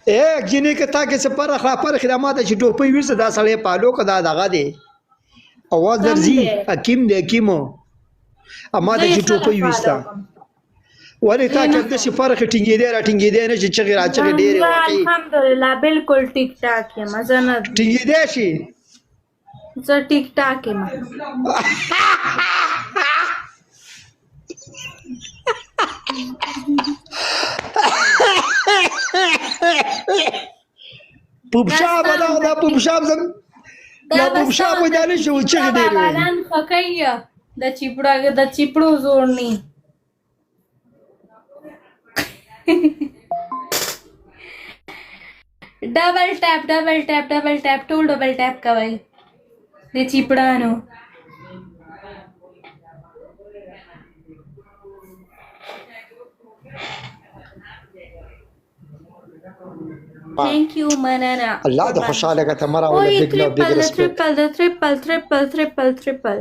ایک جینی که تا کې څه فرق دا ما ته چې ټوپۍ ویسته دا سړی پالو که دا دغه دی اواز درځي حکیم دی حکیمو اما ته چې ټوپۍ ویسته ولې تا کې همداسې فرق ټینګېدی را ټینګېدی نه چې چغې را چغې ډېرې وکړي الحمدلله بالکل ټیک ټاک یم زه نه ټینګېدی شي زه ټیک ټاک یم پوپشاب دا پوپشاب زم دا پوپشاب وځاله شو چې ډېر بدن خکایه د چیپړو زور نی ډبل ټاپ ټول ډبل ټاپ کوي د چیپړانو Thank you, Manana. Allah the خوشاله کا تمہارا ولا بگ لو بگ ریسپیکٹ triple